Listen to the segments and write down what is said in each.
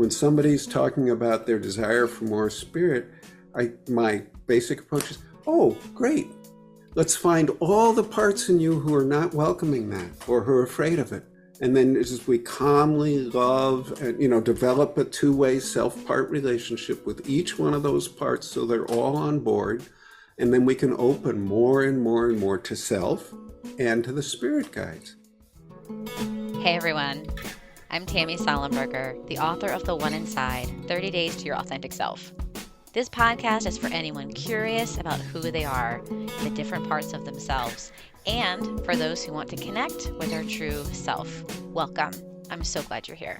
when somebody's talking about their desire for more spirit, my basic approach is, oh, great. Let's find all the parts in you who are not welcoming that or who are afraid of it. And then as we calmly love and, develop a two-way self-part relationship with each one of those parts so they're all on board. And then we can open more and more and more to self and to the spirit guides. Hey everyone, I'm Tammy Sollenberger, the author of The One Inside, 30 Days to Your Authentic Self. This podcast is for anyone curious about who they are, the different parts of themselves, and for those who want to connect with their true self. Welcome. I'm so glad you're here.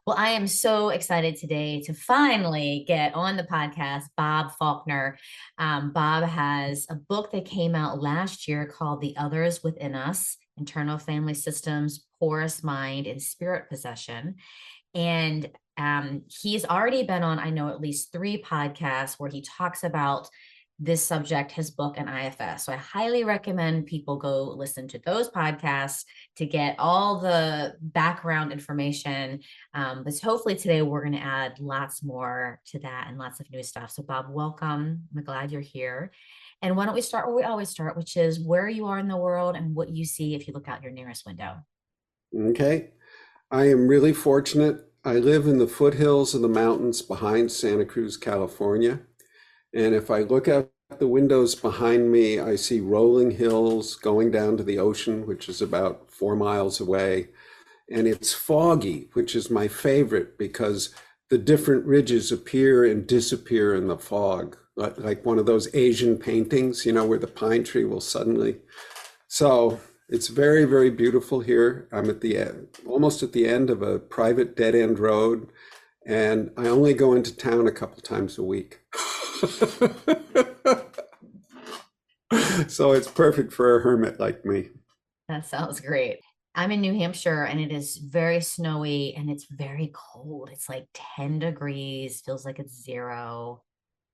Well, I am so excited today to finally get on the podcast Bob Falconer. Bob has a book that came out last year called The Others Within Us, Internal Family Systems, Porous Mind, and Spirit Possession. And he's already been on, I know, at least 3 podcasts where he talks about this subject, his book, and IFS. So I highly recommend people go listen to those podcasts to get all the background information. But hopefully today we're going to add lots more to that and lots of new stuff. So Bob, welcome. I'm glad you're here. And why don't we start where we always start, which is where you are in the world and what you see if you look out your nearest window. Okay. I am really fortunate. I live in the foothills of the mountains behind Santa Cruz, California. And if I look out the windows behind me, I see rolling hills going down to the ocean, which is about 4 miles away. And it's foggy, which is my favorite because the different ridges appear and disappear in the fog, like one of those Asian paintings, where the pine tree will suddenly. So it's very, very beautiful here. I'm at almost at the end of a private dead-end road, and I only go into town a couple times a week. So it's perfect for a hermit like me. That sounds great. I'm in New Hampshire and it is very snowy and it's very cold. It's like 10 degrees, feels like it's 0.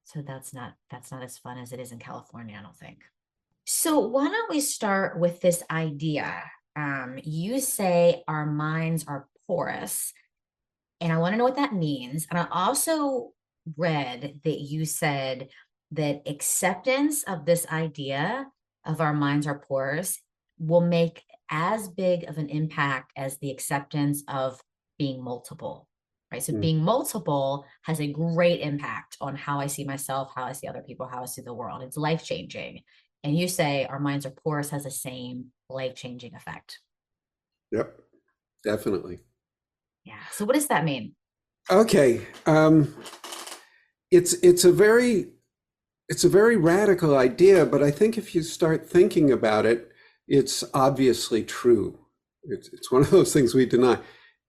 So that's not as fun as it is in California, I don't think. So why don't we start with this idea? You say our minds are porous, and I want to know what that means. And I also read that you said that acceptance of this idea of our minds are porous will make as big of an impact as the acceptance of being multiple, right? So being multiple has a great impact on how I see myself, how I see other people, how I see the world. It's life-changing. And you say our minds are porous has the same life-changing effect. Yep, definitely. Yeah. So what does that mean? Okay. It's a very radical idea, but I think if you start thinking about it, it's obviously true. It's one of those things we deny.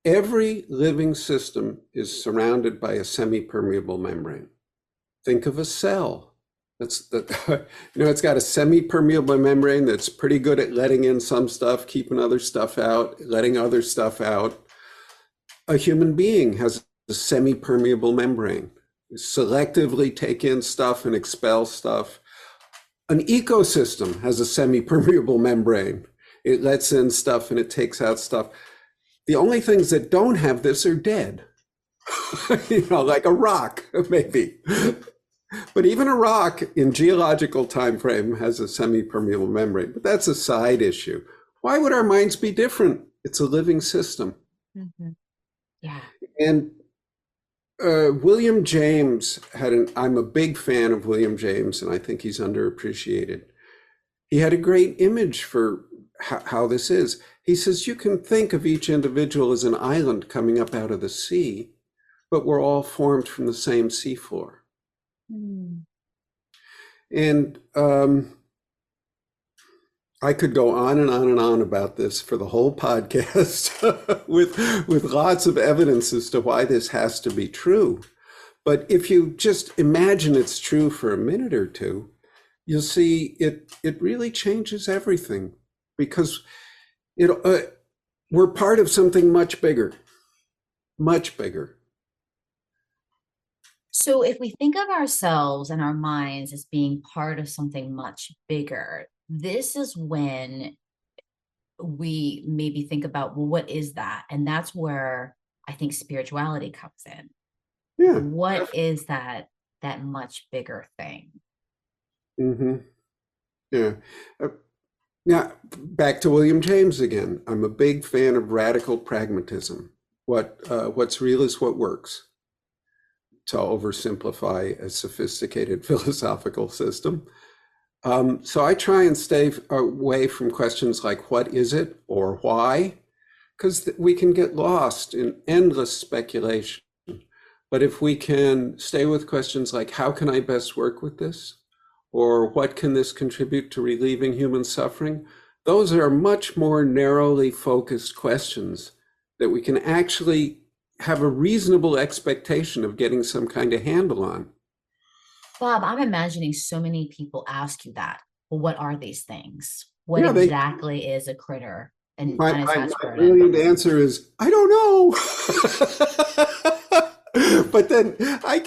Every living system is surrounded by a semi-permeable membrane. Think of a cell. It's got a semi-permeable membrane that's pretty good at letting in some stuff, keeping other stuff out, letting other stuff out. A human being has a semi-permeable membrane. Selectively take in stuff and expel stuff. An ecosystem has a semi-permeable membrane. It lets in stuff and it takes out stuff. The only things that don't have this are dead. Like a rock, maybe. But even a rock in geological time frame has a semi-permeable membrane. But that's a side issue. Why would our minds be different? It's a living system. Mm-hmm. Yeah. And William James I'm a big fan of William James, and I think he's underappreciated. He had a great image for how this is. He says, you can think of each individual as an island coming up out of the sea, but we're all formed from the same seafloor. And I could go on and on and on about this for the whole podcast with lots of evidence as to why this has to be true. But if you just imagine it's true for a minute or two, you'll see it really changes everything, because we're part of something much bigger, much bigger. So if we think of ourselves and our minds as being part of something much bigger, this is when we maybe think about, well, what is that? And that's where I think spirituality comes in. Yeah. What is that much bigger thing? Mm-hmm. Yeah. Uh, Now, back to William James again. I'm a big fan of radical pragmatism. What's real is what works, to oversimplify a sophisticated philosophical system. So I try and stay away from questions like what is it or why, because we can get lost in endless speculation. But if we can stay with questions like how can I best work with this? Or what can this contribute to relieving human suffering? Those are much more narrowly focused questions that we can actually have a reasonable expectation of getting some kind of handle on. Bob, I'm imagining so many people ask you that. Well, what are these things? What Yeah, exactly is a critter, an my unattached rodent? brilliant answer is, I don't know. But then I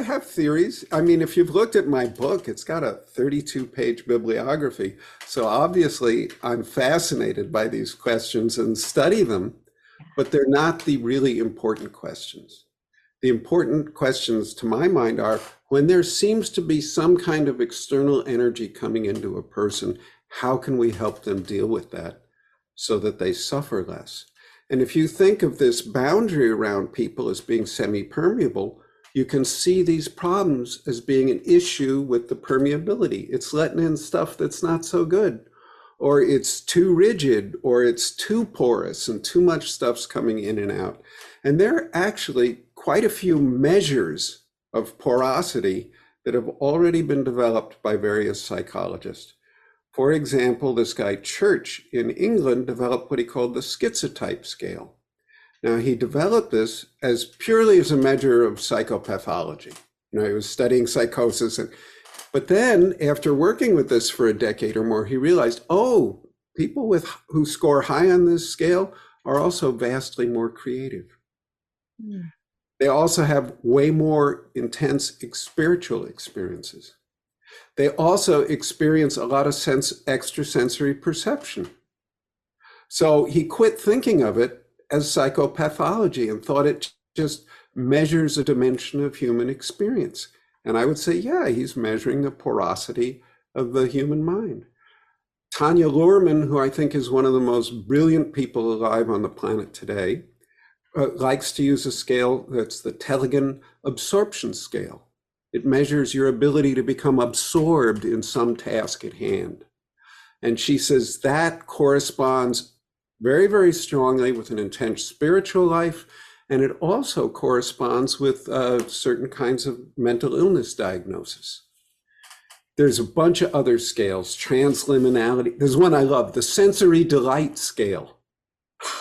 have theories. I mean, if you've looked at my book, it's got a 32-page bibliography. So obviously I'm fascinated by these questions and study them, but they're not the really important questions. The important questions to my mind are when there seems to be some kind of external energy coming into a person, how can we help them deal with that so that they suffer less? And if you think of this boundary around people as being semi-permeable, you can see these problems as being an issue with the permeability. It's letting in stuff that's not so good, or it's too rigid, or it's too porous, and too much stuff's coming in and out. And there are actually quite a few measures of porosity that have already been developed by various psychologists. For example, this guy Church in England developed what he called the schizotype scale. Now, he developed this as purely as a measure of psychopathology. He was studying psychosis. But then after working with this for a decade or more, he realized, oh, people who score high on this scale are also vastly more creative. Mm. They also have way more intense spiritual experiences. They also experience a lot of extrasensory perception. So he quit thinking of it as psychopathology and thought it just measures a dimension of human experience. And I would say, yeah, he's measuring the porosity of the human mind. Tanya Luhrmann, who I think is one of the most brilliant people alive on the planet today, likes to use a scale that's the Telegon absorption scale. It measures your ability to become absorbed in some task at hand. And she says that corresponds very, very strongly with an intense spiritual life. And it also corresponds with certain kinds of mental illness diagnosis. There's a bunch of other scales, transliminality. There's one I love, the sensory delight scale.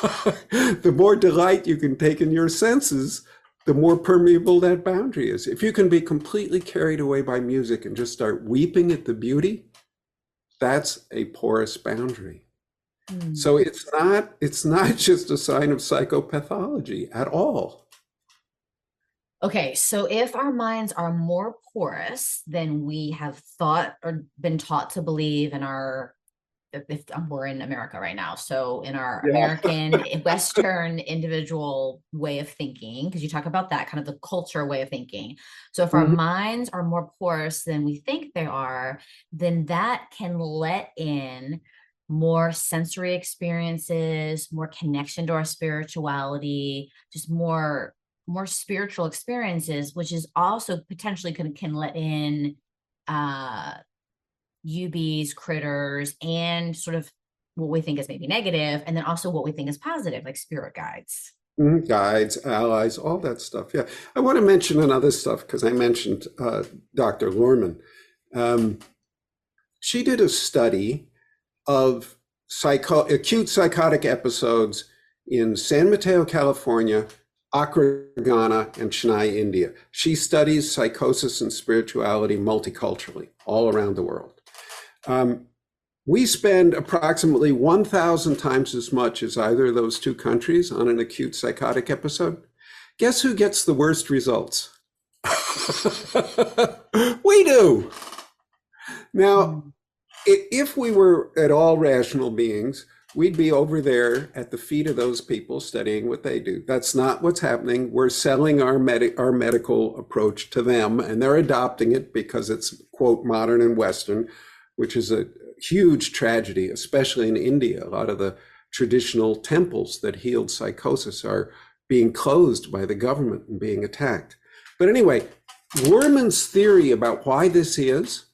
The more delight you can take in your senses, the more permeable that boundary is. If you can be completely carried away by music and just start weeping at the beauty, that's a porous boundary. Mm. So it's not just a sign of psychopathology at all. Okay, so if our minds are more porous than we have thought or been taught to believe in our, if we're in America right now, so in our American Western individual way of thinking, because you talk about that kind of the culture way of thinking. So if our minds are more porous than we think they are, then that can let in more sensory experiences, more connection to our spirituality, just more spiritual experiences, which is also potentially can let in UBs, critters, and sort of what we think is maybe negative, and then also what we think is positive, like spirit guides. Guides, allies, all that stuff. Yeah. I want to mention another stuff because I mentioned Dr. Luhrmann. She did a study of acute psychotic episodes in San Mateo, California, Accra, Ghana, and Chennai, India. She studies psychosis and spirituality multiculturally all around the world. We spend approximately 1,000 times as much as either of those two countries on an acute psychotic episode. Guess who gets the worst results? We do. Now, If we were at all rational beings, we'd be over there at the feet of those people studying what they do. That's not what's happening. We're selling our medical approach to them, and they're adopting it because it's, quote, modern and Western, which is a huge tragedy, especially in India. A lot of the traditional temples that healed psychosis are being closed by the government and being attacked. But anyway, Werman's theory about why this is,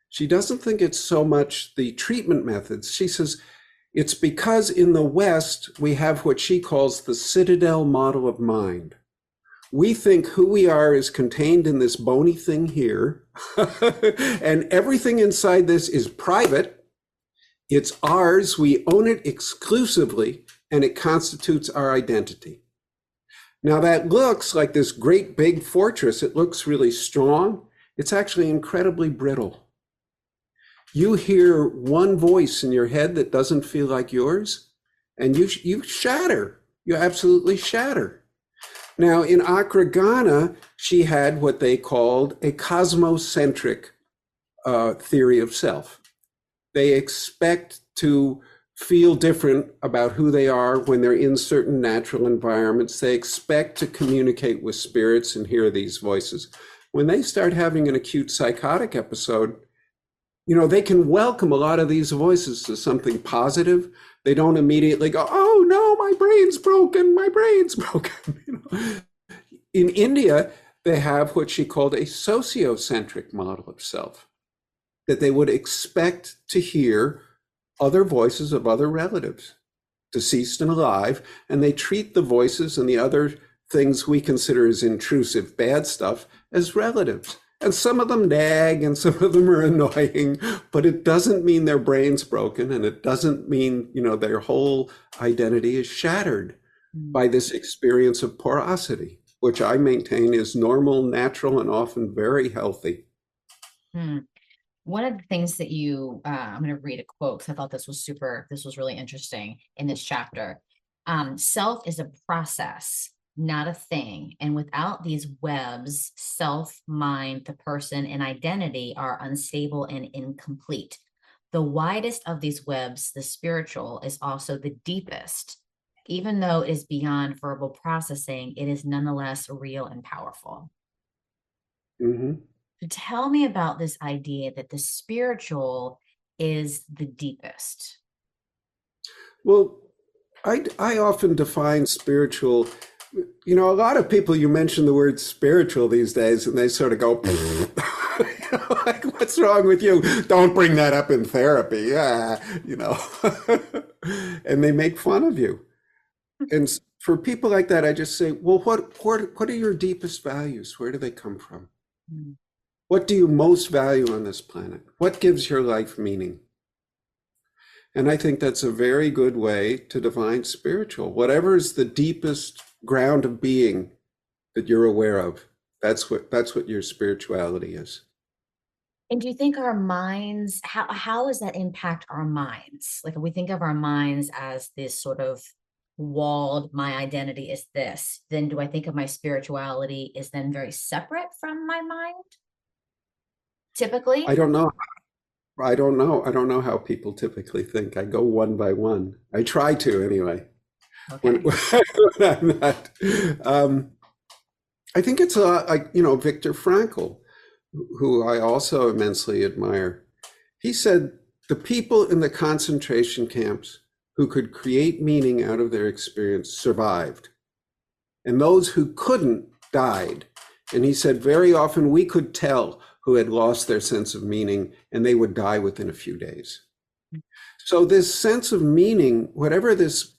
she doesn't think it's so much the treatment methods. She says it's because in the West, we have what she calls the citadel model of mind. We think who we are is contained in this bony thing here, and everything inside this is private. It's ours. We own it exclusively, and it constitutes our identity. Now, that looks like this great big fortress. It looks really strong. It's actually incredibly brittle. You hear one voice in your head that doesn't feel like yours, and you shatter. You absolutely shatter. Now, in Accra, Ghana, she had what they called a cosmocentric theory of self. They expect to feel different about who they are when they're in certain natural environments. They expect to communicate with spirits and hear these voices. When they start having an acute psychotic episode, they can welcome a lot of these voices as something positive. They don't immediately go, oh no, my brain's broken, my brain's broken. In India, they have what she called a sociocentric model of self, that they would expect to hear other voices of other relatives, deceased and alive, and they treat the voices and the other things we consider as intrusive, bad stuff, as relatives. And some of them nag and some of them are annoying, but it doesn't mean their brain's broken, and it doesn't mean, their whole identity is shattered by this experience of porosity, which I maintain is normal, natural, and often very healthy. One of the things that I'm going to read a quote because I thought this was really interesting in this chapter. Self is a process, not a thing. And without these webs, self, mind, the person, and identity are unstable and incomplete. The widest of these webs, the spiritual, is also the deepest. Even though it is beyond verbal processing, it is nonetheless real and powerful. Mm-hmm. So tell me about this idea that the spiritual is the deepest. Well, I often define spiritual, a lot of people, you mention the word spiritual these days and they sort of go, like, what's wrong with you? Don't bring that up in therapy. And they make fun of you. And for people like that, I just say, well, what are your deepest values? Where do they come from? What do you most value on this planet? What gives your life meaning? And I think that's a very good way to define spiritual. Whatever is the deepest ground of being that you're aware of, that's what your spirituality is. And do you think our minds, how does that impact our minds? Like if we think of our minds as this sort of walled, my identity is this, then do I think of my spirituality is then very separate from my mind? Typically? I don't know. I don't know how people typically think. I go one by one. I try to anyway. Okay. When I'm not. I think it's a lot like, Viktor Frankl, who I also immensely admire. He said the people in the concentration camps who could create meaning out of their experience survived. And those who couldn't died. And he said very often we could tell who had lost their sense of meaning, and they would die within a few days. So this sense of meaning, whatever this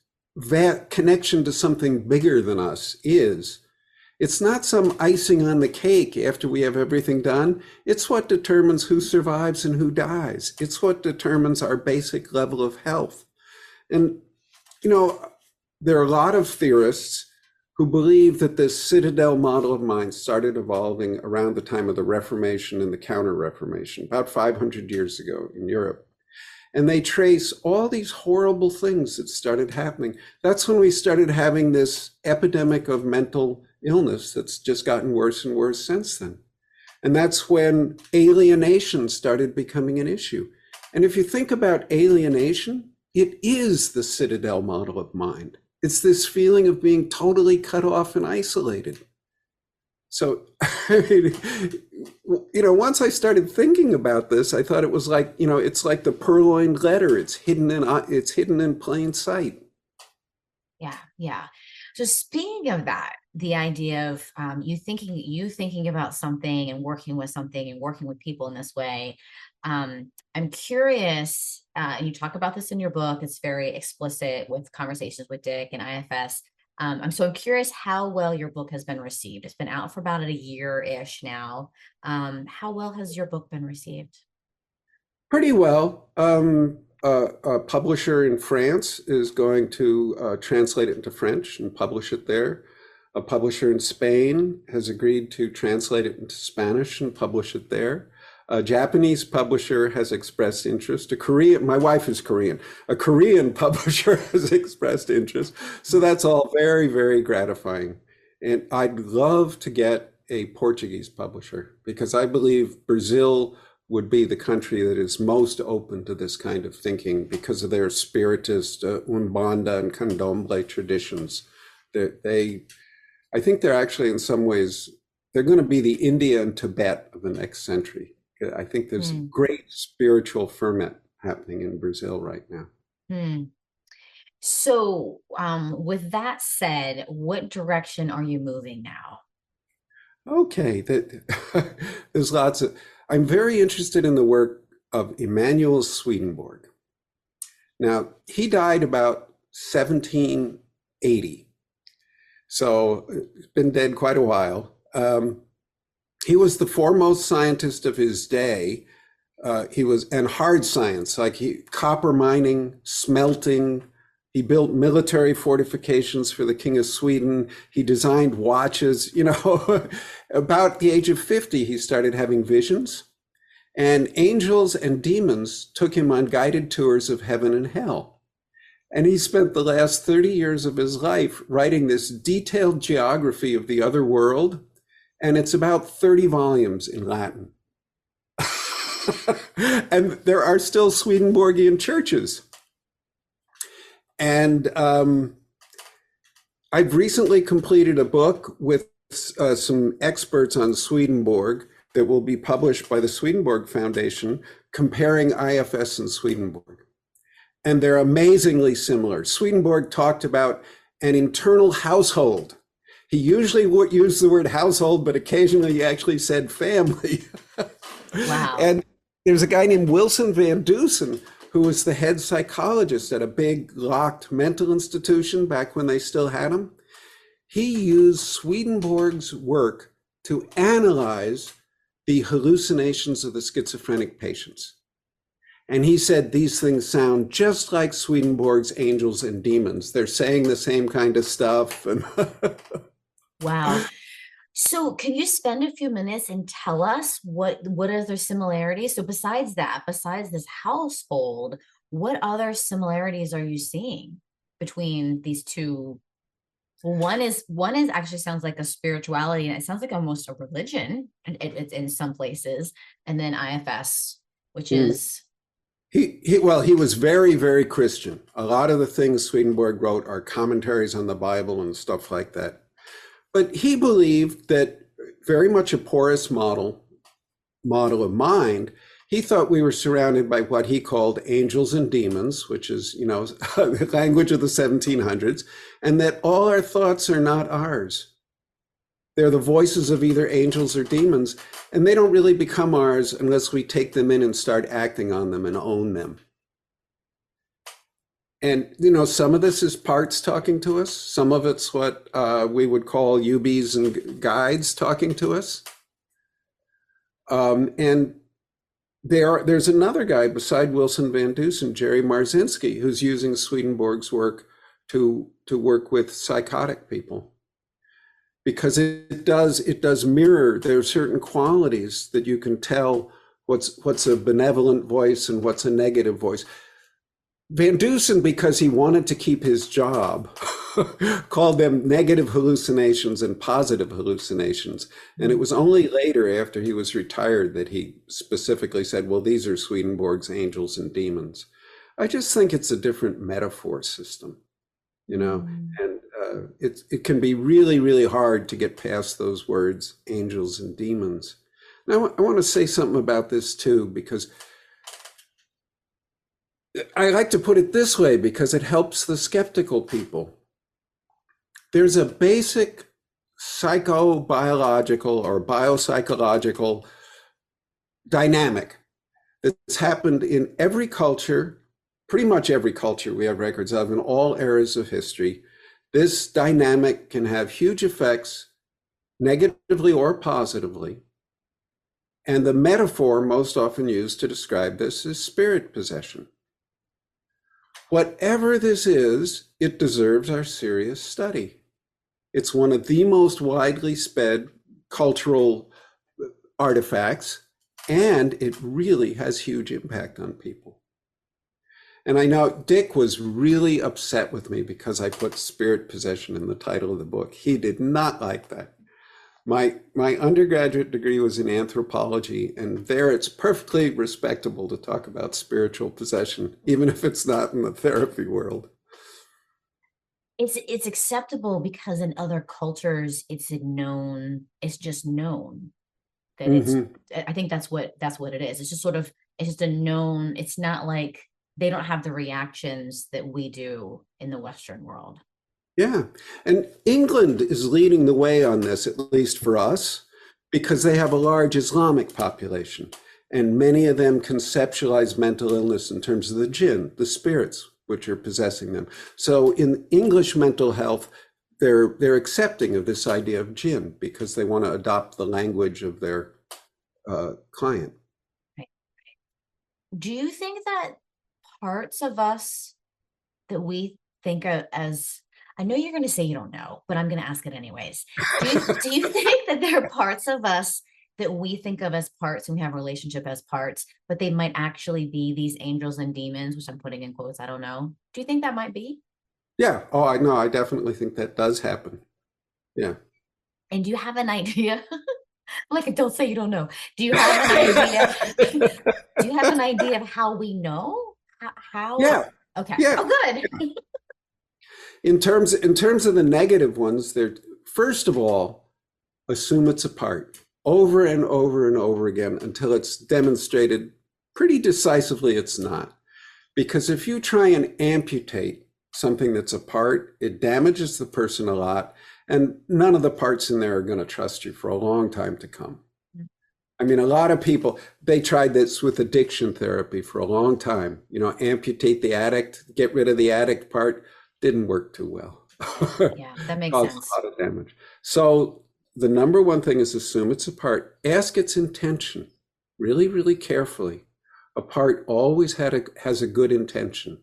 connection to something bigger than us is, it's not some icing on the cake after we have everything done. It's what determines who survives and who dies. It's what determines our basic level of health. And, there are a lot of theorists who believe that this citadel model of mind started evolving around the time of the Reformation and the Counter-Reformation, about 500 years ago in Europe. And they trace all these horrible things that started happening. That's when we started having this epidemic of mental illness that's just gotten worse and worse since then. And that's when alienation started becoming an issue. And if you think about alienation, it is the citadel model of mind. It's this feeling of being totally cut off and isolated. So, I mean, once I started thinking about this, I thought it was like, it's like the purloined letter. It's hidden in plain sight. Yeah, yeah. So speaking of that, the idea of you thinking about something and working with something and working with people in this way, I'm curious. You talk about this in your book. It's very explicit with conversations with Dick and IFS. I'm curious how well your book has been received. It's been out for about a year-ish now. How well has your book been received? Pretty well. A publisher in France is going to translate it into French and publish it there. A publisher in Spain has agreed to translate it into Spanish and publish it there. A Japanese publisher has expressed interest. My wife is Korean. A Korean publisher has expressed interest. So that's all very, very gratifying. And I'd love to get a Portuguese publisher because I believe Brazil would be the country that is most open to this kind of thinking because of their spiritist Umbanda and Candomblé traditions. I think they're actually in some ways, they're going to be the India and Tibet of the next century. I think there's great spiritual ferment happening in Brazil right now. So with that said, what direction are you moving now? Okay, there's lots of, I'm very interested in the work of Emmanuel Swendenborg. Now, he died about 1780. So he's been dead quite a while. He was the foremost scientist of his day. And hard science, like copper mining, smelting. He built military fortifications for the King of Sweden. He designed watches. About the age of 50, he started having visions. And angels and demons took him on guided tours of heaven and hell. And he spent the last 30 years of his life writing this detailed geography of the other world. And it's about 30 volumes in Latin. And there are still Swedenborgian churches. And I've recently completed a book with some experts on Swedenborg that will be published by the Swedenborg Foundation, comparing IFS and Swedenborg. And they're amazingly similar. Swedenborg talked about an internal household. He usually would use the word household, but occasionally he actually said family. Wow. And there's a guy named Wilson Van Dusen, who was the head psychologist at a big locked mental institution back when they still had them. He used Swedenborg's work to analyze the hallucinations of the schizophrenic patients. And he said these things sound just like Swedenborg's angels and demons. They're saying the same kind of stuff. And Wow. So can you spend a few minutes and tell us what are the similarities? So besides this household, what other similarities are you seeing between these two? Well, one is actually sounds like a spirituality, and it sounds like almost a religion, and it's in some places. And then IFS, which is he was very, very Christian. A lot of the things Swedenborg wrote are commentaries on the Bible and stuff like that. But he believed that very much a porous model of mind. He thought we were surrounded by what he called angels and demons, which is, the language of the 1700s, and that all our thoughts are not ours. They're the voices of either angels or demons, and they don't really become ours unless we take them in and start acting on them and own them. And, some of this is parts talking to us. Some of it's what we would call UBs and guides talking to us. And there's another guy beside Wilson Van Dusen, Jerry Marzinski, who's using Swedenborg's work to work with psychotic people. Because it does mirror, there are certain qualities that you can tell what's a benevolent voice and what's a negative voice. Van Dusen, because he wanted to keep his job, called them negative hallucinations and positive hallucinations. And it was only later, after he was retired, that he specifically said, well, these are Swedenborg's angels and demons. I just think it's a different metaphor system, you know, and it can be really, really hard to get past those words, angels and demons. Now, I want to say something about this too, because I like to put it this way because it helps the skeptical people. There's a basic psychobiological or biopsychological dynamic that's happened in every culture, pretty much every culture we have records of in all eras of history. This dynamic can have huge effects, negatively or positively. And the metaphor most often used to describe this is spirit possession. Whatever this is, it deserves our serious study. It's one of the most widely spread cultural artifacts, and it really has huge impact on people. And I know Dick was really upset with me because I put spirit possession in the title of the book. He did not like that. My undergraduate degree was in anthropology, and there it's perfectly respectable to talk about spiritual possession, even if it's not in the therapy world. It's acceptable because in other cultures it's just known that I think that's what it is. It's just sort of, it's just a known, it's not like they don't have the reactions that we do in the Western world. Yeah, and England is leading the way on this, at least for us, because they have a large Islamic population, and many of them conceptualize mental illness in terms of the jinn, the spirits which are possessing them. So in English mental health, they're accepting of this idea of jinn because they want to adopt the language of their client. Right. Do you think that parts of us that we think of as, I know you're going to say you don't know, but I'm going to ask it anyways. Do you think that there are parts of us that we think of as parts and we have a relationship as parts, but they might actually be these angels and demons, which I'm putting in quotes, I don't know. Do you think that might be? Yeah, oh, I know. I definitely think that does happen. Yeah. And do you have an idea? Like, don't say you don't know. Do you have an idea? Do you have an idea of how we know? How? Yeah. Okay. Yeah. Oh, good. In terms of the negative ones, they're first of all, assume it's a part over and over and over again until it's demonstrated pretty decisively it's not. Because if you try and amputate something that's a part, it damages the person a lot, and none of the parts in there are going to trust you for a long time to come. I mean, a lot of people, they tried this with addiction therapy for a long time. You know, amputate the addict, get rid of the addict part, didn't work too well. Yeah, that makes Caused sense. a lot of damage. So the number one thing is assume it's a part. Ask its intention really, really carefully. A part always has a good intention.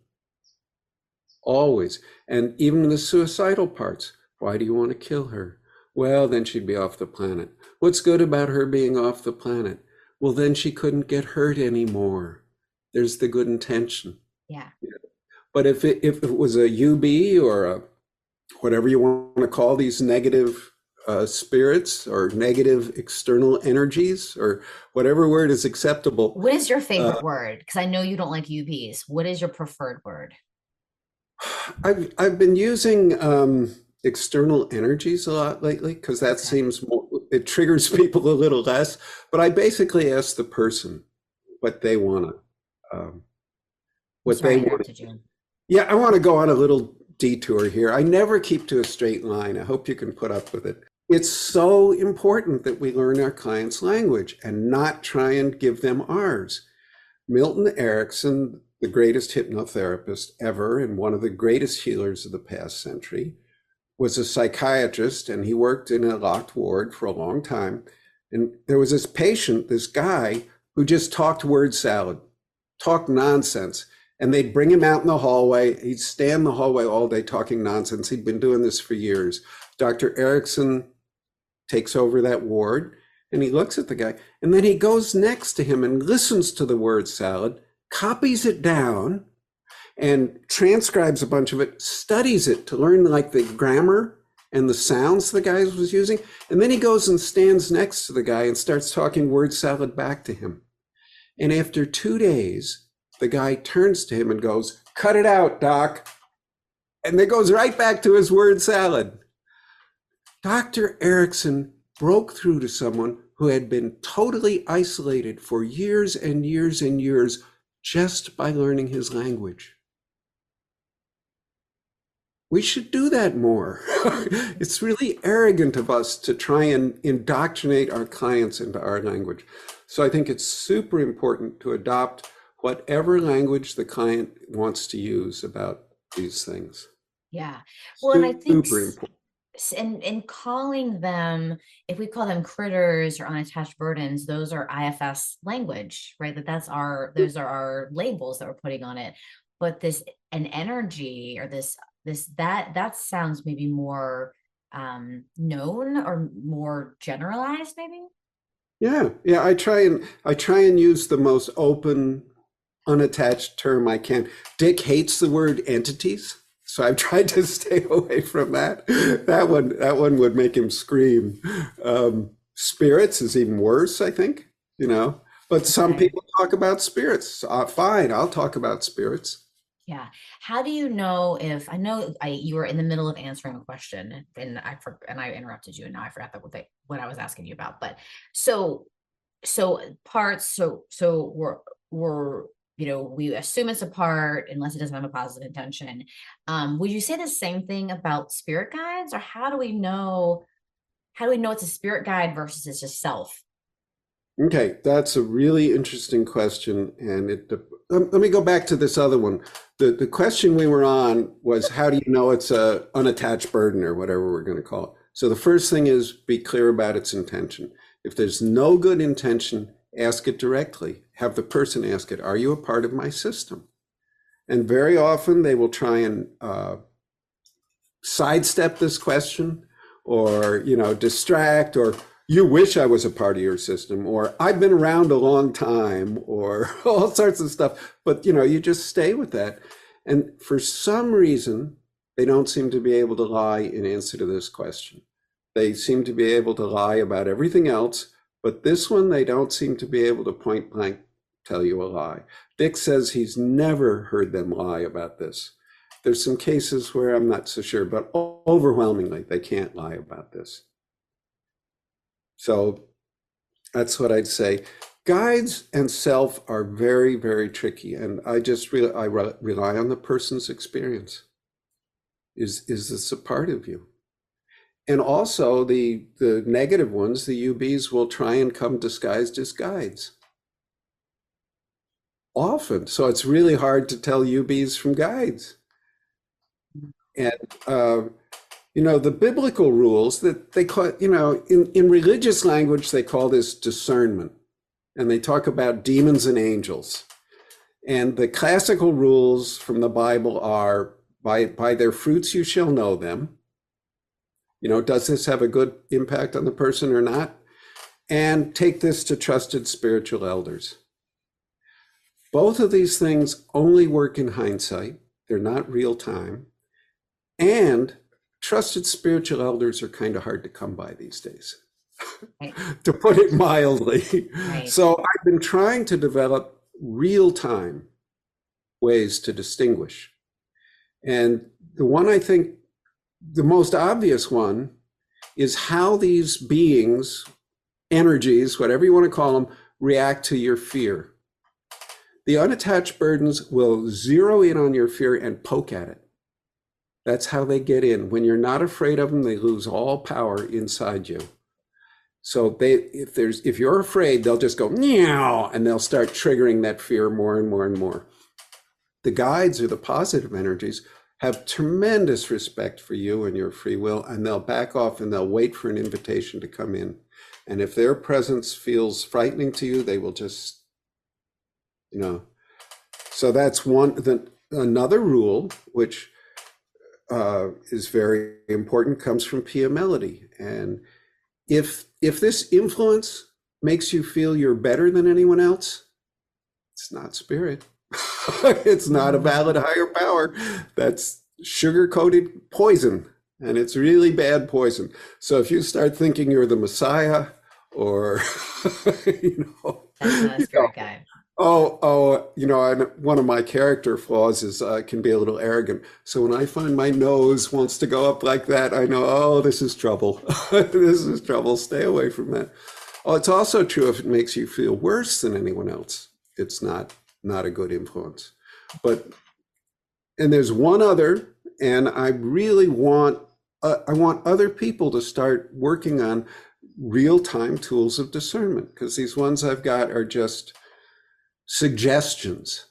Always. And even the suicidal parts. Why do you want to kill her? Well, then she'd be off the planet. What's good about her being off the planet? Well, then she couldn't get hurt anymore. There's the good intention. Yeah. But if it was a UB or a whatever you want to call these negative spirits or negative external energies or whatever word is acceptable. What is your favorite word? Because I know you don't like UBs. What is your preferred word? I've been using external energies a lot lately because that seems more, it triggers people a little less. But I basically ask the person what they want to, what they want to do. Yeah, I want to go on a little detour here. I never keep to a straight line. I hope you can put up with it. It's so important that we learn our clients' language and not try and give them ours. Milton Erickson, the greatest hypnotherapist ever and one of the greatest healers of the past century, was a psychiatrist, and he worked in a locked ward for a long time. And there was this patient, this guy, who just talked word salad, talked nonsense. And they'd bring him out in the hallway. He'd stand in the hallway all day talking nonsense. He'd been doing this for years. Dr. Erickson takes over that ward, and he looks at the guy. And then he goes next to him and listens to the word salad, copies it down, and transcribes a bunch of it, studies it to learn like the grammar and the sounds the guy was using. And then he goes and stands next to the guy and starts talking word salad back to him. And after 2 days, the guy turns to him and goes, "Cut it out, Doc." And then goes right back to his word salad. Dr. Erickson broke through to someone who had been totally isolated for years and years and years just by learning his language. We should do that more. It's really arrogant of us to try and indoctrinate our clients into our language. So I think it's super important to adopt whatever language the client wants to use about these things. Yeah. Well, and I think super important. And calling them, if we call them critters or unattached burdens, those are IFS language, right? Those are our labels that we're putting on it. But an energy or that sounds maybe more known or more generalized, maybe. Yeah. I try and use the most open, unattached term I can. Dick hates the word entities. So I've tried to stay away from that. That one would make him scream. Spirits is even worse, I think, but some people talk about spirits. Fine, I'll talk about spirits. Yeah. How do you know if, I know you were in the middle of answering a question and I interrupted you and now I forgot what I was asking you about, but so we're we assume it's a part unless it doesn't have a positive intention. Would you say the same thing about spirit guides, or how do we know it's a spirit guide versus it's just self? Okay, that's a really interesting question. And let me go back to this other one. The question we were on was, how do you know it's a unattached burden or whatever we're going to call it? So the first thing is be clear about its intention. If there's no good intention, ask it directly. Have the person ask it, are you a part of my system? And very often they will try and sidestep this question or, distract, or you wish I was a part of your system, or I've been around a long time, or all sorts of stuff. But, you just stay with that. And for some reason, they don't seem to be able to lie in answer to this question. They seem to be able to lie about everything else. But this one, they don't seem to be able to point blank tell you a lie. Dick says he's never heard them lie about this. There's some cases where I'm not so sure, but overwhelmingly, they can't lie about this. So that's what I'd say. Guides and self are very, very tricky. And I rely on the person's experience. Is this a part of you? And also the negative ones, the UBs will try and come disguised as guides. Often. So it's really hard to tell UBs from guides. And, the biblical rules that they call, in religious language, they call this discernment. And they talk about demons and angels. And the classical rules from the Bible are, by their fruits you shall know them. Does this have a good impact on the person or not? And take this to trusted spiritual elders. Both of these things only work in hindsight. They're not real time. And trusted spiritual elders are kind of hard to come by these days, right. To put it mildly. Right. So I've been trying to develop real time ways to distinguish. And the one I think the most obvious one is how these beings, energies, whatever you want to call them, react to your fear. The unattached burdens will zero in on your fear and poke at it. That's how they get in. When you're not afraid of them, they lose all power inside you. So if you're afraid, they'll just go meow, and they'll start triggering that fear more and more and more. The guides, or the positive energies, have tremendous respect for you and your free will, and they'll back off and they'll wait for an invitation to come in. And if their presence feels frightening to you, they will just, So that's one. Another rule, which is very important, comes from Pia Melody. And if this influence makes you feel you're better than anyone else, it's not spirit. It's not a valid higher power. That's sugar-coated poison, and it's really bad poison. So if you start thinking you're the Messiah, or That's not a you know, spirit guide. and one of my character flaws is can be a little arrogant. So when I find my nose wants to go up like that, I know, oh, this is trouble. This is trouble. Stay away from that. Oh, it's also true if it makes you feel worse than anyone else. It's not a good influence. But and there's one other, and I really want I want other people to start working on real-time tools of discernment, because these ones I've got are just suggestions.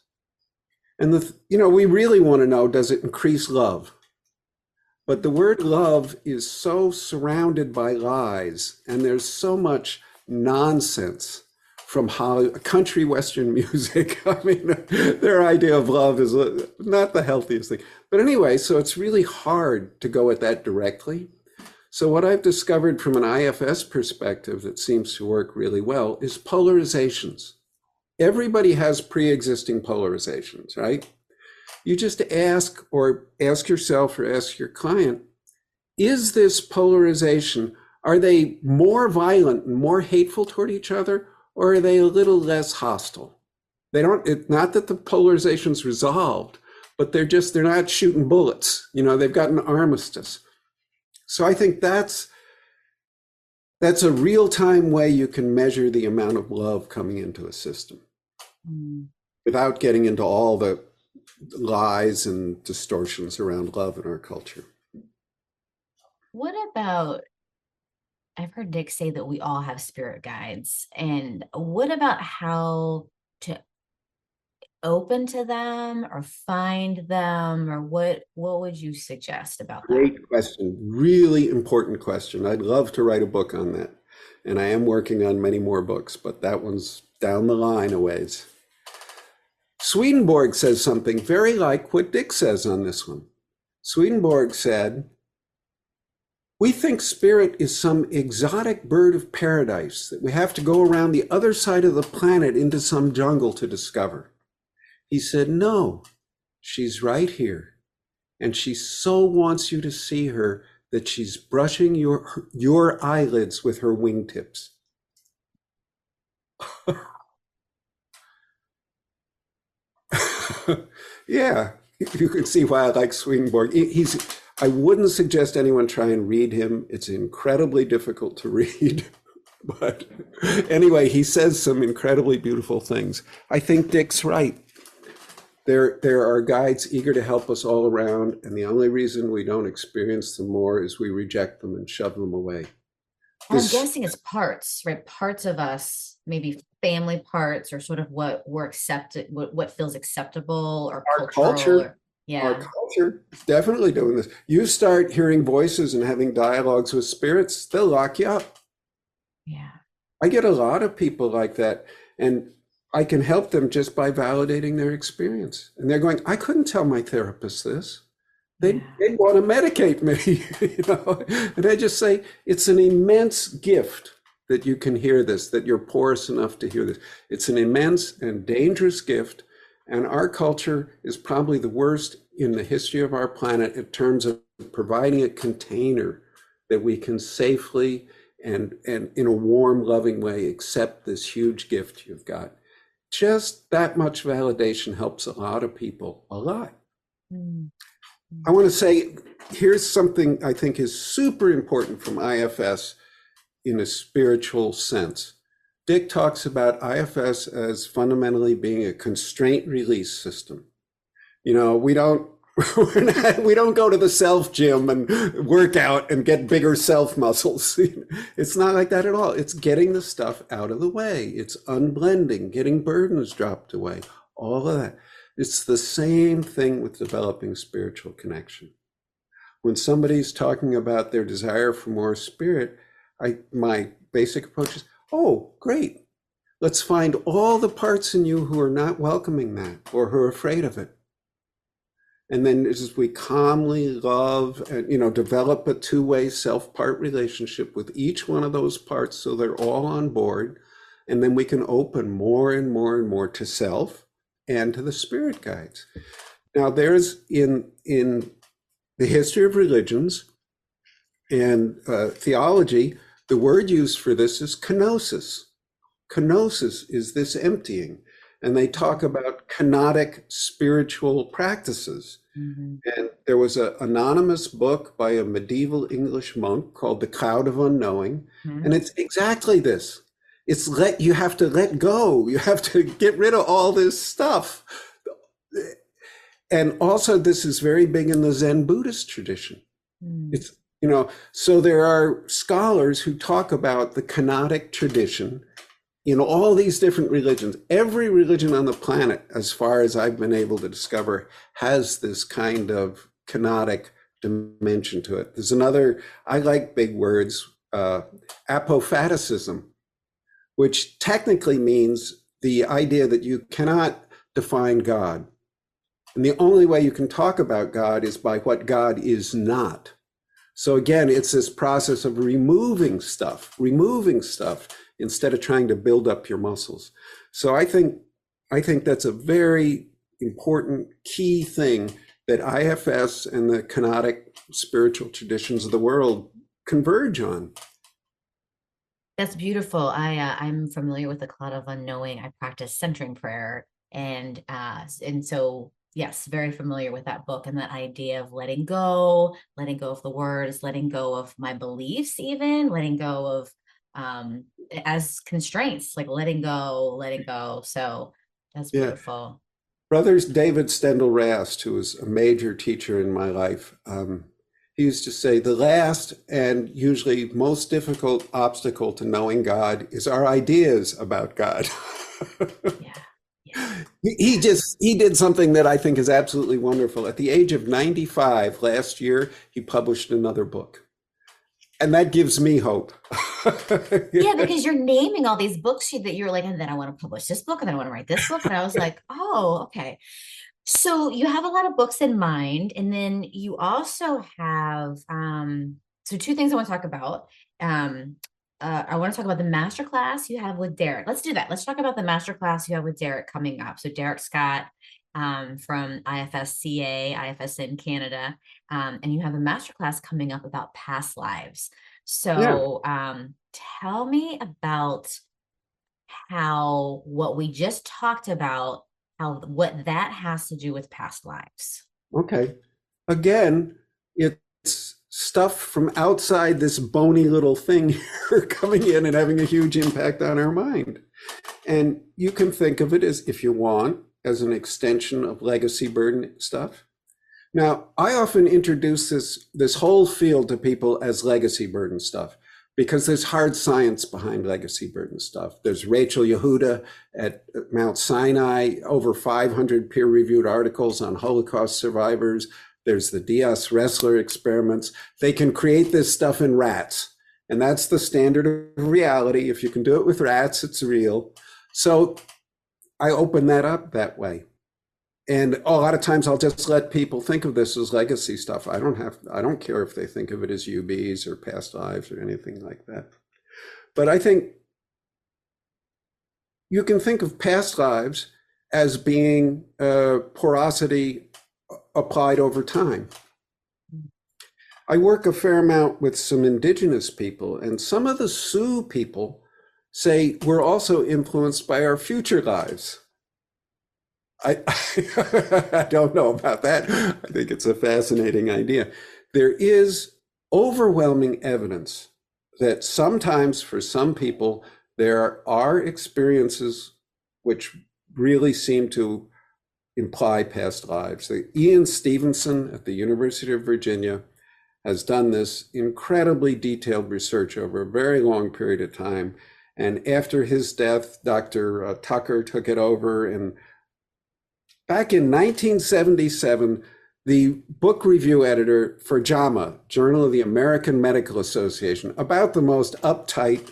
And we really want to know, does it increase love? But the word love is so surrounded by lies, and there's so much nonsense from Hollywood, country Western music. I mean, their idea of love is not the healthiest thing. But anyway, so it's really hard to go at that directly. So what I've discovered from an IFS perspective that seems to work really well is polarizations. Everybody has pre-existing polarizations, right? You just ask yourself or ask your client, is this polarization, are they more violent and more hateful toward each other, or are they a little less hostile? Not that the polarization's resolved, but they're not shooting bullets. They've got an armistice. So I think that's a real-time way you can measure the amount of love coming into a system without getting into all the lies and distortions around love in our culture. What about, I've heard Dick say that we all have spirit guides. And what about how to open to them or find them, or what would you suggest about that? Great question. Really important question. I'd love to write a book on that. And I am working on many more books, but that one's down the line a ways. Swedenborg says something very like what Dick says on this one. Swedenborg said, we think spirit is some exotic bird of paradise that we have to go around the other side of the planet into some jungle to discover. He said, no, she's right here. And she so wants you to see her that she's brushing your eyelids with her wingtips. Yeah, you can see why I like Swedenborg. I wouldn't suggest anyone try and read him. It's incredibly difficult to read. But anyway, he says some incredibly beautiful things. I think Dick's right. There are guides eager to help us all around, and the only reason we don't experience them more is we reject them and shove them away. I'm guessing it's parts, right? Parts of us, maybe family parts, or sort of what we're accepted, what feels acceptable, or Our cultural. culture, our culture is definitely doing this. You start hearing voices and having dialogues with spirits, they'll lock you up. Yeah. I get a lot of people like that, and I can help them just by validating their experience. And they're going, I couldn't tell my therapist this. They'd want to medicate me, And I just say, it's an immense gift that you can hear this, that you're porous enough to hear this. It's an immense and dangerous gift. And our culture is probably the worst in the history of our planet in terms of providing a container that we can safely and in a warm, loving way accept this huge gift you've got. Just that much validation helps a lot of people, a lot. I want to say, here's something I think is super important from IFS in a spiritual sense. Dick talks about IFS as fundamentally being a constraint release system. We don't go to the self gym and work out and get bigger self muscles. It's not like that at all. It's getting the stuff out of the way. It's unblending, getting burdens dropped away, all of that. It's the same thing with developing spiritual connection. When somebody's talking about their desire for more spirit, my basic approach is, oh, great. Let's find all the parts in you who are not welcoming that or who are afraid of it. And then as we calmly love and, develop a two-way self-part relationship with each one of those parts so they're all on board. And then we can open more and more and more to self and to the spirit guides. Now, there's in the history of religions and theology, the word used for this is kenosis. Kenosis is this emptying. And they talk about kenotic spiritual practices. Mm-hmm. And there was an anonymous book by a medieval English monk called The Cloud of Unknowing. Mm-hmm. And it's exactly this. It's you have to let go. You have to get rid of all this stuff. And also this is very big in the Zen Buddhist tradition. It's, so there are scholars who talk about the kenotic tradition in all these different religions. Every religion on the planet, as far as I've been able to discover, has this kind of kenotic dimension to it. There's another, I like big words, apophaticism, which technically means the idea that you cannot define God. And the only way you can talk about God is by what God is not. So again, it's this process of removing stuff instead of trying to build up your muscles. So I think that's a very important key thing that IFS and the kenotic spiritual traditions of the world converge on. That's beautiful. I'm familiar with the cloud of unknowing. I practice centering prayer, and so yes, very familiar with that book and that idea of letting go of the words, letting go of my beliefs, even letting go of as constraints, like letting go. So that's beautiful. Brothers David Stendhal Rast, who was a major teacher in my life, he used to say the last and usually most difficult obstacle to knowing God is our ideas about God. He did something that I think is absolutely wonderful. At the age of 95 last year, he published another book. And that gives me hope. Yeah, because you're naming all these books that you're like, and then I want to publish this book, and then I want to write this book. And I was like, oh, okay. So you have a lot of books in mind, and then you also have so two things I want to talk about. I want to talk about the masterclass you have with Derek. Let's do that. Let's talk about the masterclass you have with Derek coming up. So Derek Scott from IFSCA, IFS in Canada, and you have a masterclass coming up about past lives. So tell me about how what we just talked about, what that has to do with past lives. Okay. Again, it's stuff from outside this bony little thing here coming in and having a huge impact on our mind. And you can think of it as, if you want, as an extension of legacy burden stuff. Now, I often introduce this whole field to people as legacy burden stuff, because there's hard science behind legacy burden stuff. There's Rachel Yehuda at Mount Sinai, over 500 peer-reviewed articles on Holocaust survivors. There's the Diaz Wrestler experiments. They can create this stuff in rats, and that's the standard of reality. If you can do it with rats, it's real. So I open that up that way. And a lot of times I'll just let people think of this as legacy stuff. I don't care if they think of it as UBs or past lives or anything like that. But I think you can think of past lives as being porosity applied over time. I work a fair amount with some indigenous people, and some of the Sioux people say we're also influenced by our future lives. I don't know about that. I think it's a fascinating idea. There is overwhelming evidence that sometimes for some people, there are experiences which really seem to imply past lives. Ian Stevenson at the University of Virginia has done this incredibly detailed research over a very long period of time. And after his death, Dr. Tucker took it over, and back in 1977, the book review editor for JAMA, Journal of the American Medical Association, about the most uptight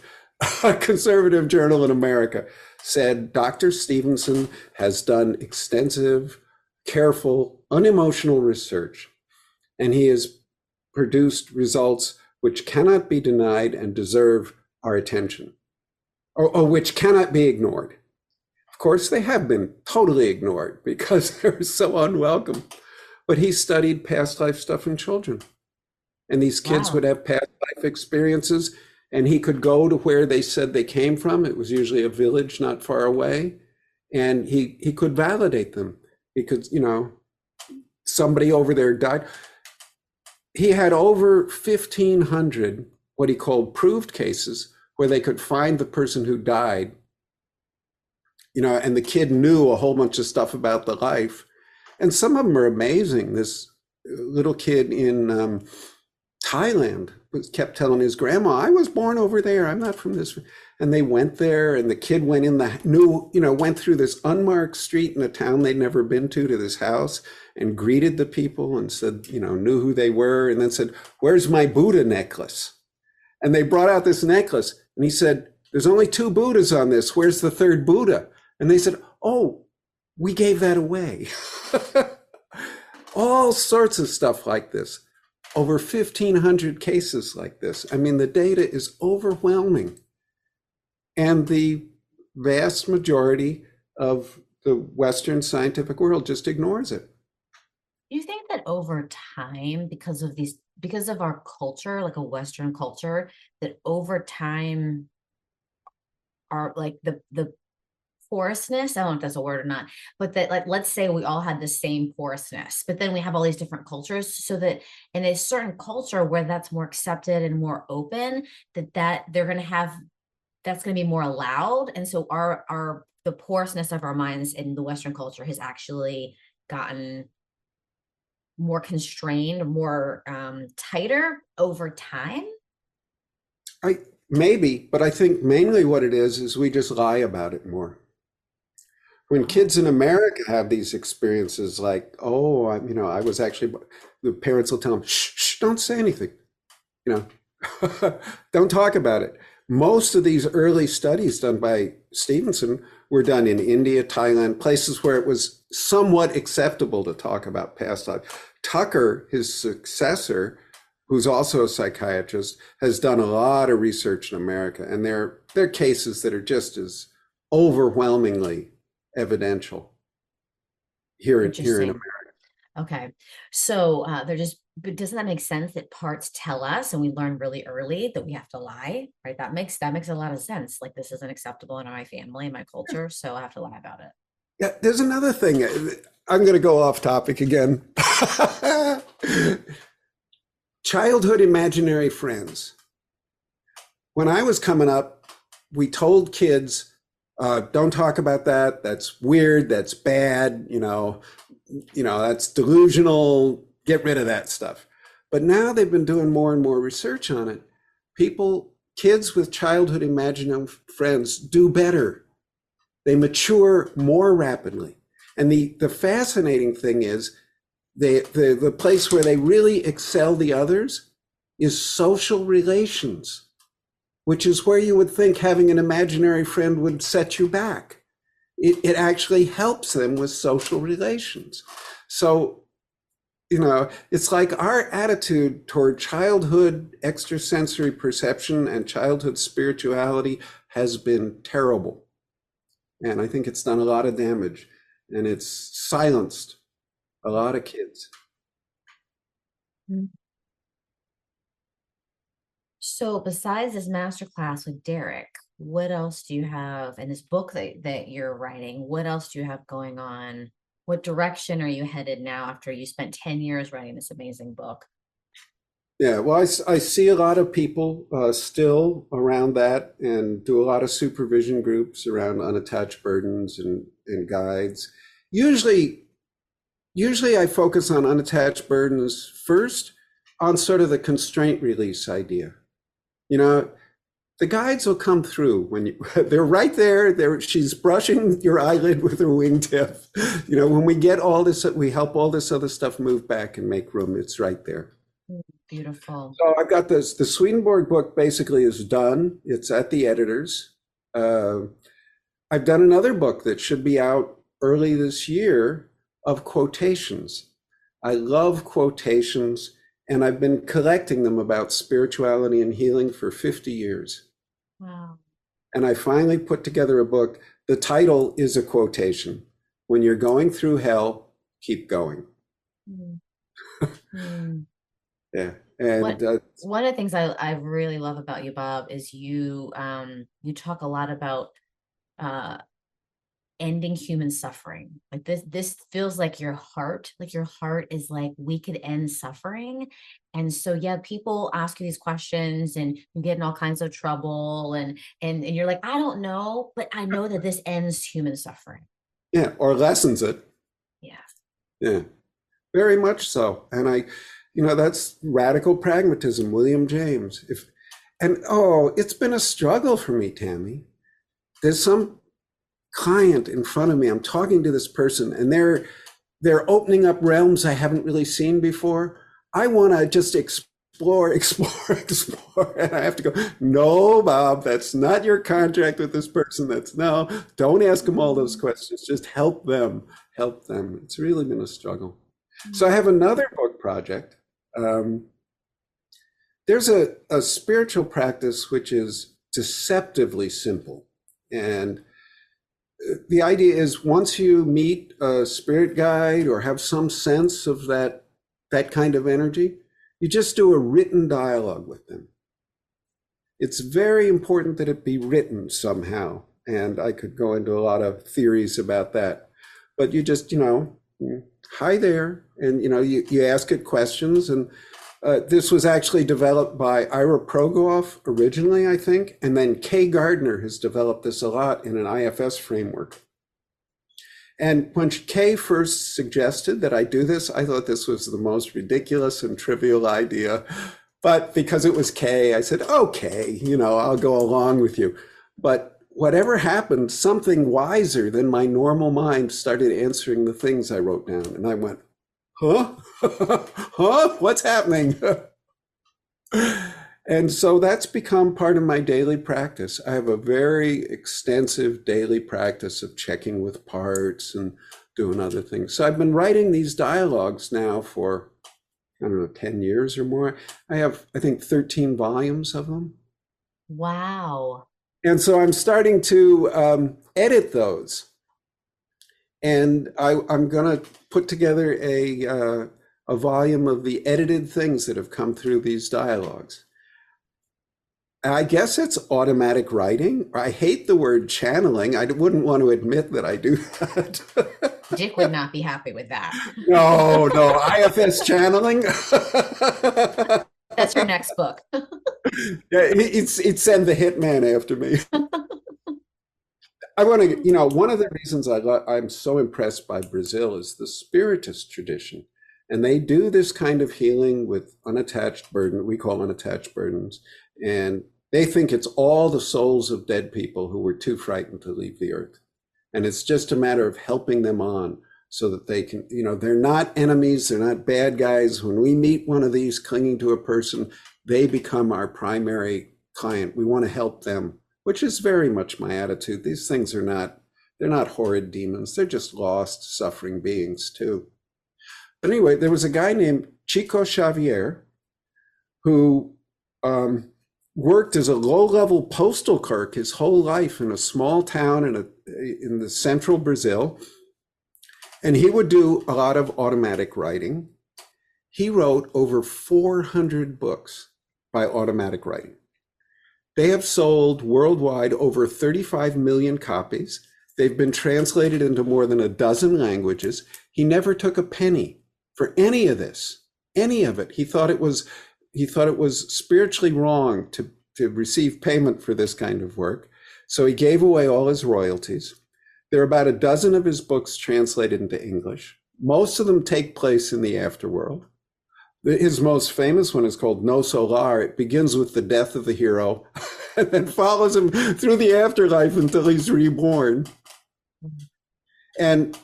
conservative journal in America, said Dr. Stevenson has done extensive, careful, unemotional research, and he has produced results which cannot be denied and deserve our attention, or which cannot be ignored. Of course, they have been totally ignored because they're so unwelcome. But he studied past life stuff in children. And these kids would Wow. have past life experiences, and he could go to where they said they came from. It was usually a village not far away. And he could validate them. He could, somebody over there died. He had over 1,500 what he called proved cases where they could find the person who died, and the kid knew a whole bunch of stuff about the life. And some of them are amazing. This little kid in Thailand kept telling his grandma, I was born over there. I'm not from this. And they went there, and the kid went went through this unmarked street in a town they'd never been to this house, and greeted the people and said, knew who they were, and then said, where's my Buddha necklace? And they brought out this necklace, and he said, there's only 2 Buddhas on this. Where's the 3rd Buddha? And they said, oh, we gave that away. All sorts of stuff like this. Over 1,500 cases like this. I mean, the data is overwhelming. And the vast majority of the Western scientific world just ignores it. Do you think that over time, because of our culture, like a Western culture, that over time, our like the porousness, I don't know if that's a word or not, but that, like, let's say we all had the same porousness, but then we have all these different cultures, so that in a certain culture where that's more accepted and more open, that they're going to have, that's going to be more allowed. And so the porousness of our minds in the Western culture has actually gotten more constrained, more tighter over time. Maybe, but I think mainly what it is we just lie about it more. When kids in America have these experiences like, oh, I was actually, the parents will tell them, shh, shh, don't say anything, don't talk about it. Most of these early studies done by Stevenson were done in India, Thailand, places where it was somewhat acceptable to talk about past life. Tucker, his successor, who's also a psychiatrist, has done a lot of research in America, and there are cases that are just as overwhelmingly evidential here in America. Okay, so but doesn't that make sense that parts tell us, and we learn really early that we have to lie, right? That makes a lot of sense. Like, this isn't acceptable in my family, my culture, so I have to lie about it. Yeah, there's another thing. I'm going to go off topic again. Childhood imaginary friends. When I was coming up, we told kids, don't talk about that. That's weird. That's bad. That's delusional. Get rid of that stuff. But now they've been doing more and more research on it. Kids with childhood imaginary friends do better. They mature more rapidly. And the fascinating thing is the place where they really excel the others is social relations, which is where you would think having an imaginary friend would set you back. It actually helps them with social relations. So, it's like our attitude toward childhood extrasensory perception and childhood spirituality has been terrible. And I think it's done a lot of damage, and it's silenced a lot of kids. So besides this masterclass with Derek, what else do you have in this book that you're writing? What else do you have going on? What direction are you headed now after you spent 10 years writing this amazing book? Yeah, well, I see a lot of people still around that, and do a lot of supervision groups around unattached burdens and guides. Usually I focus on unattached burdens first, on sort of the constraint release idea. The guides will come through when they're right there. She's brushing your eyelid with her wingtip. When we get all this, we help all this other stuff move back and make room. It's right there. Beautiful. So I've got this. The Swedenborg book basically is done. It's at the editors. I've done another book that should be out early this year of quotations. I love quotations, and I've been collecting them about spirituality and healing for 50 years. Wow. And I finally put together a book the title is a quotation. When you're going through hell, keep going. Mm. Yeah. And one of the things I really love about you, Bob, is you talk a lot about ending human suffering. Like this feels like your heart is like, we could end suffering. And so yeah, people ask you these questions and you get in all kinds of trouble, and you're like, I don't know, but I know that this ends human suffering. yeah, or lessens it. Yeah. Yeah, very much so. And that's radical pragmatism, William James. It's been a struggle for me, Tammy. There's some client in front of me. I'm talking to this person and they're opening up realms I haven't really seen before. I want to just explore. And I have to go, no, Bob, that's not your contract with this person. Don't ask them all those questions. Just help them. It's really been a struggle. So I have another book project. There's a spiritual practice which is deceptively simple. And the idea is, once you meet a spirit guide or have some sense of that kind of energy, you just do a written dialogue with them. It's very important that it be written somehow. And I could go into a lot of theories about that. But you just, hi there. And, you ask it questions. And this was actually developed by Ira Progoff originally, I think. And then Kay Gardner has developed this a lot in an IFS framework. And when Kay first suggested that I do this, I thought this was the most ridiculous and trivial idea. But because it was Kay, I said, okay, I'll go along with you. But whatever happened, something wiser than my normal mind started answering the things I wrote down. And I went, huh? Huh? What's happening? And so that's become part of my daily practice. I have a very extensive daily practice of checking with parts and doing other things. So I've been writing these dialogues now for, 10 years or more. I have, I think, 13 volumes of them. Wow. And so I'm starting to edit those. And I'm going to put together a volume of the edited things that have come through these dialogues. I guess it's automatic writing. I hate the word channeling. I wouldn't want to admit that I do that. Dick would not be happy with that. No, IFS channeling. That's your next book. Yeah, he'd send the hitman after me. I want to, one of the reasons I'm so impressed by Brazil is the Spiritist tradition. And they do this kind of healing with unattached burden. We call unattached burdens. And they think it's all the souls of dead people who were too frightened to leave the earth. And it's just a matter of helping them on so that they can, they're not enemies. They're not bad guys. When we meet one of these clinging to a person, they become our primary client. We want to help them, which is very much my attitude. These things they're not horrid demons. They're just lost, suffering beings too. But anyway, there was a guy named Chico Xavier who worked as a low-level postal clerk his whole life in a small town in the central Brazil. And he would do a lot of automatic writing. He wrote over 400 books by automatic writing. They have sold worldwide over 35 million copies. They've been translated into more than a dozen languages. He never took a penny for any of this, any of it. He thought it was spiritually wrong to receive payment for this kind of work. So he gave away all his royalties. There are about a dozen of his books translated into English. Most of them take place in the afterworld. His most famous one is called No Solar. It begins with the death of the hero and then follows him through the afterlife until he's reborn. And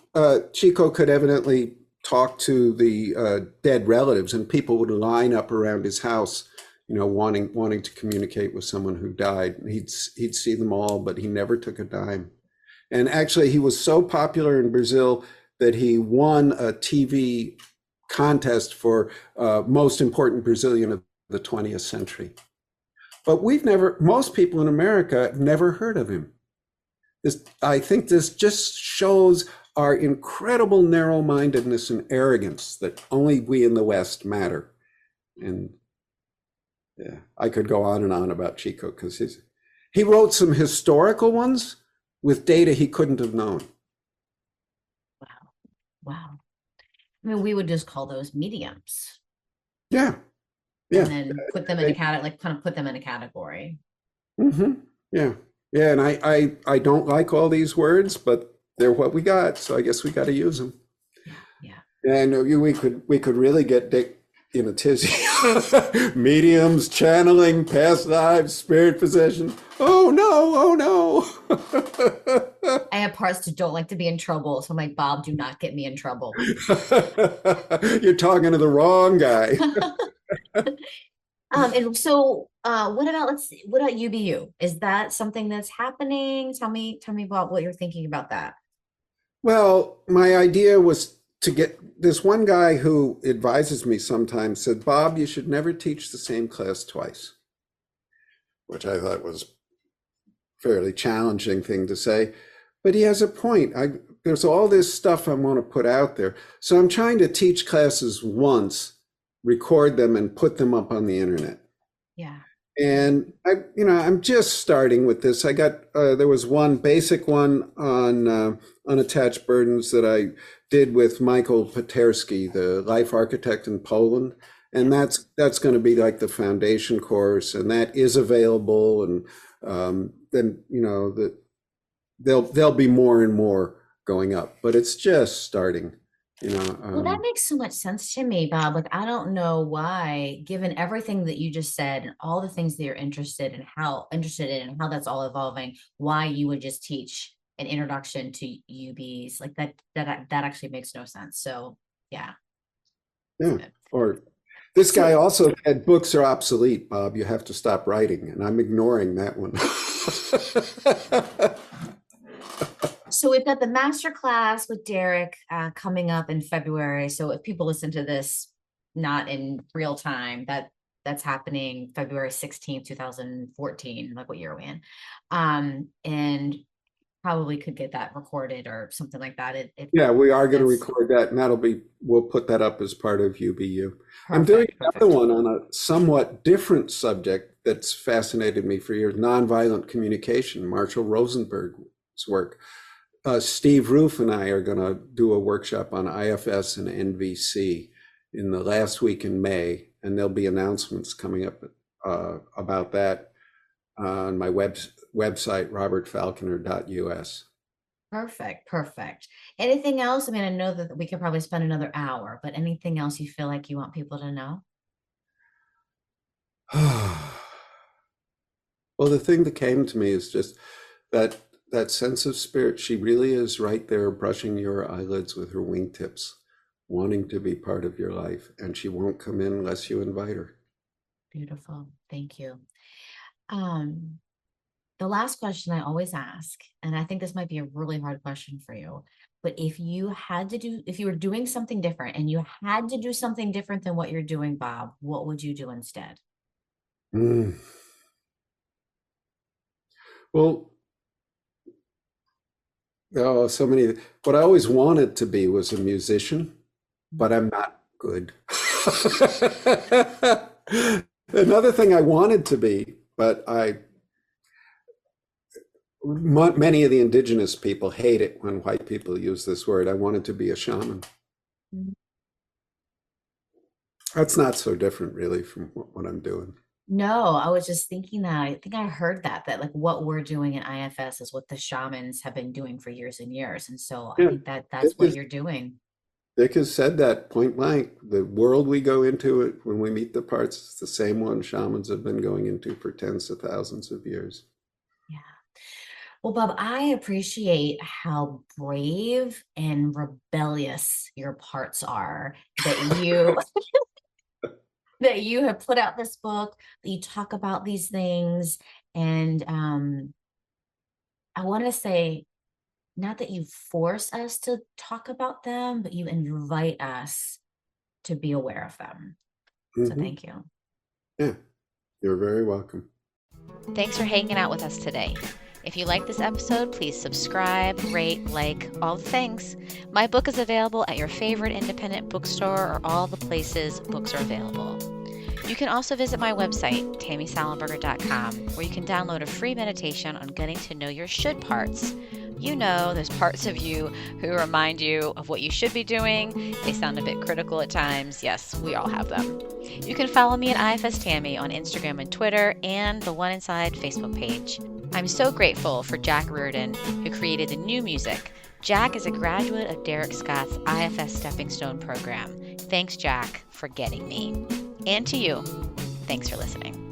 Chico could evidently talk to the dead relatives, and people would line up around his house, wanting to communicate with someone who died. He'd see them all, but he never took a dime. And actually, he was so popular in Brazil that he won a TV contest for most important Brazilian of the 20th century. But most people in America have never heard of him. I think this just shows our incredible narrow-mindedness and arrogance that only we in the West matter. And yeah, I could go on and on about Chico because he wrote some historical ones with data he couldn't have known. Wow. Wow. I mean, we would just call those mediums. Yeah. And Yeah. then put them in a category, like kind of put them in a category. Mm-hmm. Yeah. Yeah. And I don't like all these words, but they're what we got. So I guess we got to use them. Yeah. Yeah. And we could really get Dick in a tizzy. Mediums, channeling, past lives, spirit possession. Oh no, oh no. I have parts that don't like to be in trouble. So I'm like, Bob, do not get me in trouble. You're talking to the wrong guy. And so what about UBU? Is that something that's happening? Tell me about what you're thinking about that. Well, my idea was to get this one guy who advises me sometimes said, Bob, you should never teach the same class twice, which I thought was a fairly challenging thing to say. But he has a point. There's all this stuff I want to put out there. So I'm trying to teach classes once, record them, and put them up on the internet. Yeah. And I'm just starting with this. I got there was one basic one on unattached burdens that I did with Michael Paterski, the life architect in Poland, and that's going to be like the foundation course, and that is available. And then that there'll be more and more going up, but it's just starting. Well, that makes so much sense to me, Bob. Like, I don't know why, given everything that you just said and all the things that you're interested in and how that's all evolving, why you would just teach an introduction to UBs like that actually makes no sense. So yeah. Yeah. Or this guy also said books are obsolete, Bob. You have to stop writing. And I'm ignoring that one. So we've got the master class with Derek coming up in February. So if people listen to this not in real time, that's happening February 16th, 2014, like what year are we in? And probably could get that recorded or something like that. Yeah, we are going to record that, and we'll put that up as part of UBU. I'm doing another one on a somewhat different subject that's fascinated me for years, nonviolent communication, Marshall Rosenberg's work. Steve Roof and I are going to do a workshop on IFS and NVC in the last week in May, and there'll be announcements coming up about that on my website, robertfalconer.us. Perfect. Anything else? I mean, I know that we could probably spend another hour, but anything else you feel like you want people to know? Well, the thing that came to me is just that sense of spirit. She really is right there brushing your eyelids with her wingtips, wanting to be part of your life, and she won't come in unless you invite her. Beautiful. Thank you. The last question I always ask, and I think this might be a really hard question for you, but if you were doing something different and you had to do something different than what you're doing, Bob, what would you do instead? Well, so many. What I always wanted to be was a musician, but I'm not good. Another thing I wanted to be, but many of the indigenous people hate it when white people use this word. I wanted to be a shaman. That's not so different, really, from what I'm doing. No, I was just thinking that. I think I heard that like what we're doing in IFS is what the shamans have been doing for years and years. And so I think that's what you're doing. Dick has said that point blank. The world we go into it when we meet the parts, it's the same one shamans have been going into for tens of thousands of years. Yeah. Well, Bob, I appreciate how brave and rebellious your parts are that you that you have put out this book, that you talk about these things. And I want to say, not that you force us to talk about them, but you invite us to be aware of them. So thank you. Yeah, you're very welcome. Thanks for hanging out with us today. If you like this episode, please subscribe, rate, like, all the things. My book is available at your favorite independent bookstore or all the places books are available. You can also visit my website, tammysallenberger.com, where you can download a free meditation on getting to know your should parts. You know, those parts of you who remind you of what you should be doing. They sound a bit critical at times. Yes, we all have them. You can follow me at IFS Tammy on Instagram and Twitter and the One Inside Facebook page. I'm so grateful for Jack Reardon, who created the new music. Jack is a graduate of Derek Scott's IFS Stepping Stone program. Thanks, Jack, for getting me. And to you, thanks for listening.